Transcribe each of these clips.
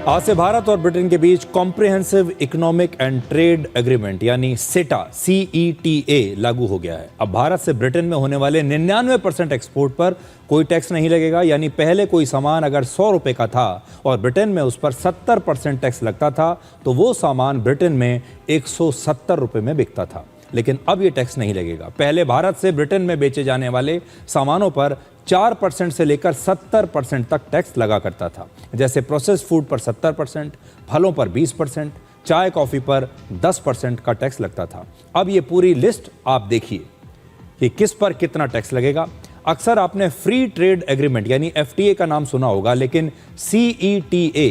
आज से भारत और ब्रिटेन के बीच comprehensive economic and trade agreement यानी सेटा CETA लागू हो गया है। अब भारत से ब्रिटेन में होने वाले 99% एक्सपोर्ट पर कोई टैक्स नहीं लगेगा। यानी पहले कोई सामान अगर 100 रुपए का था और ब्रिटेन में उस पर 70% टैक्स लगता था तो वो सामान ब्रिटेन में 170 रुपए में बिकता था, लेकिन अब ये टैक्स नहीं लगेगा। पहले भारत से ब्रिटेन में बेचे जाने वाले सामानों पर 4% से लेकर 70% तक टैक्स लगा करता था। जैसे प्रोसेस्ड फूड पर 70%, फलों पर 20%, चाय कॉफ़ी पर 10% का टैक्स लगता था। अब ये पूरी लिस्ट आप देखिए कि किस पर कितना टैक्स लगेगा। अक्सर आपने फ्री ट्रेड एग्रीमेंट यानी FTA का नाम सुना होगा, लेकिन CETA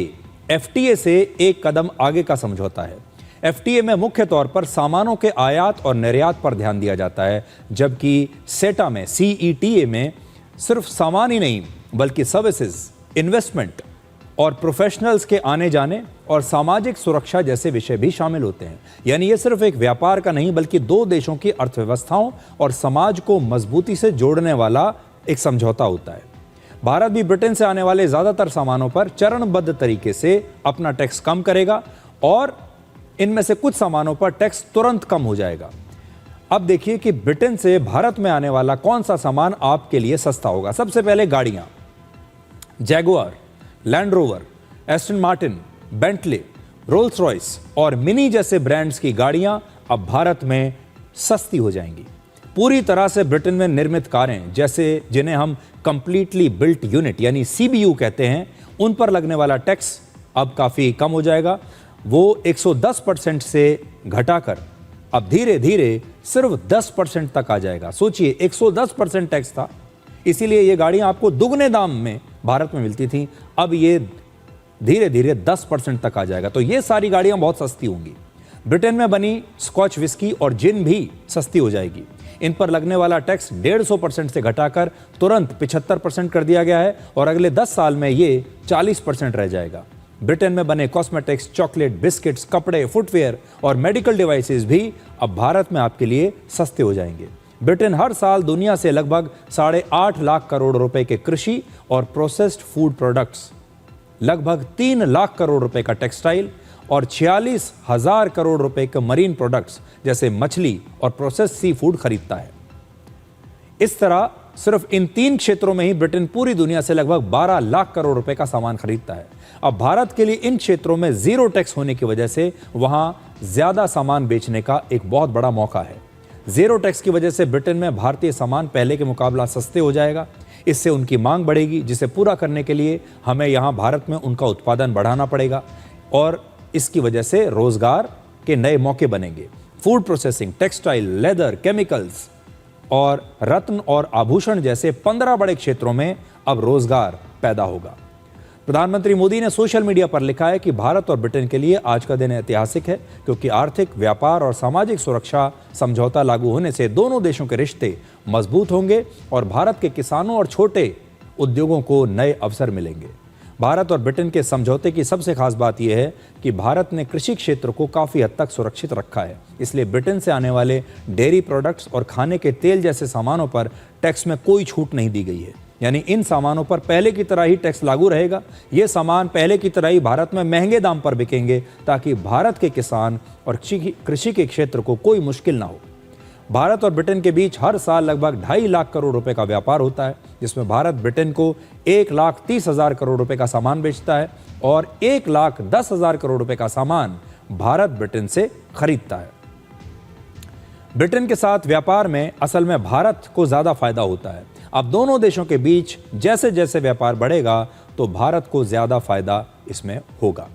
FTA से एक कदम आगे का समझौता है। FTA में मुख्य तौर पर सामानों के आयात और निर्यात पर ध्यान दिया जाता है, जबकि सेटा में CETA में सिर्फ सामान ही नहीं बल्कि सर्विसेज, इन्वेस्टमेंट और प्रोफेशनल्स के आने जाने और सामाजिक सुरक्षा जैसे विषय भी शामिल होते हैं। यानी ये सिर्फ एक व्यापार का नहीं बल्कि दो देशों की अर्थव्यवस्थाओं और समाज को मजबूती से जोड़ने वाला एक समझौता होता है। भारत भी ब्रिटेन से आने वाले ज्यादातर सामानों पर चरणबद्ध तरीके से अपना टैक्स कम करेगा और इनमें से कुछ सामानों पर टैक्स तुरंत कम हो जाएगा। अब देखिए कि ब्रिटेन से भारत में आने वाला कौन सा सामान आपके लिए सस्ता होगा। सबसे पहले गाड़ियां, Jaguar, land rover, Aston Martin, Bentley, Rolls Royce और मिनी जैसे ब्रांड्स की गाड़ियां अब भारत में सस्ती हो जाएंगी। पूरी तरह से ब्रिटेन में निर्मित कारें, जैसे जिन्हें हम कंप्लीटली बिल्ट यूनिट यानी CBU कहते हैं, उन पर लगने वाला टैक्स अब काफी कम हो जाएगा। वो 110% से घटाकर अब धीरे धीरे सिर्फ 10% तक आ जाएगा। सोचिए, 110% टैक्स था, इसीलिए ये गाड़ियां आपको दुगने दाम में भारत में मिलती थी, अब ये धीरे धीरे 10% तक आ जाएगा। तो ये सारी गाड़ियां बहुत सस्ती होंगी। ब्रिटेन में बनी स्कॉच विस्की और जिन भी सस्ती हो जाएगी। इन पर लगने वाला टैक्स 150% से घटाकर तुरंत 75% कर दिया गया है और अगले 10 साल में ये 40% रह जाएगा। ब्रिटेन में बने कॉस्मेटिक्स, चॉकलेट, बिस्किट्स, कपड़े, फुटवेयर और मेडिकल डिवाइसेस भी अब भारत में आपके लिए सस्ते हो जाएंगे। ब्रिटेन हर साल दुनिया से लगभग 8.5 लाख करोड़ रुपए के कृषि और प्रोसेस्ड फूड प्रोडक्ट्स, लगभग 3 लाख करोड़ रुपए का टेक्सटाइल और 46,000 करोड़ रुपए के मरीन प्रोडक्ट्स जैसे मछली और प्रोसेस्ड सी फूड खरीदता है। इस तरह सिर्फ इन 3 क्षेत्रों में ही ब्रिटेन पूरी दुनिया से लगभग 12 लाख करोड़ रुपए का सामान खरीदता है। अब भारत के लिए इन क्षेत्रों में जीरो टैक्स होने की वजह से वहां ज्यादा सामान बेचने का एक बहुत बड़ा मौका है। जीरो टैक्स की वजह से ब्रिटेन में भारतीय सामान पहले के मुकाबला सस्ते हो जाएगा। इससे उनकी मांग बढ़ेगी, जिसे पूरा करने के लिए हमें यहां भारत में उनका उत्पादन बढ़ाना पड़ेगा और इसकी वजह से रोजगार के नए मौके बनेंगे। Food processing, textile, leather, chemicals और रत्न और आभूषण जैसे 15 बड़े क्षेत्रों में अब रोजगार पैदा होगा। प्रधानमंत्री मोदी ने सोशल मीडिया पर लिखा है कि भारत और ब्रिटेन के लिए आज का दिन ऐतिहासिक है, क्योंकि आर्थिक, व्यापार और सामाजिक सुरक्षा समझौता लागू होने से दोनों देशों के रिश्ते मजबूत होंगे और भारत के किसानों और छोटे उद्योगों को नए अवसर मिलेंगे। भारत और ब्रिटेन के समझौते की सबसे खास बात यह है कि भारत ने कृषि क्षेत्र को काफी हद तक सुरक्षित रखा है। इसलिए ब्रिटेन से आने वाले डेयरी प्रोडक्ट्स और खाने के तेल जैसे सामानों पर टैक्स में कोई छूट नहीं दी गई है। यानी इन सामानों पर पहले की तरह ही टैक्स लागू रहेगा। ये सामान पहले की तरह ही भारत में महंगे दाम पर बिकेंगे, ताकि भारत के किसान और कृषि के क्षेत्र को कोई मुश्किल ना हो। भारत और ब्रिटेन के बीच हर साल लगभग 2.5 लाख करोड़ रुपए का व्यापार होता है, जिसमें भारत ब्रिटेन को 1,30,000 करोड़ रुपए का सामान बेचता है और 1,10,000 करोड़ रुपए का सामान भारत ब्रिटेन से खरीदता है। ब्रिटेन के साथ व्यापार में असल में भारत को ज्यादा फायदा होता है। अब दोनों देशों के बीच जैसे जैसे व्यापार बढ़ेगा तो भारत को ज्यादा फायदा इसमें होगा।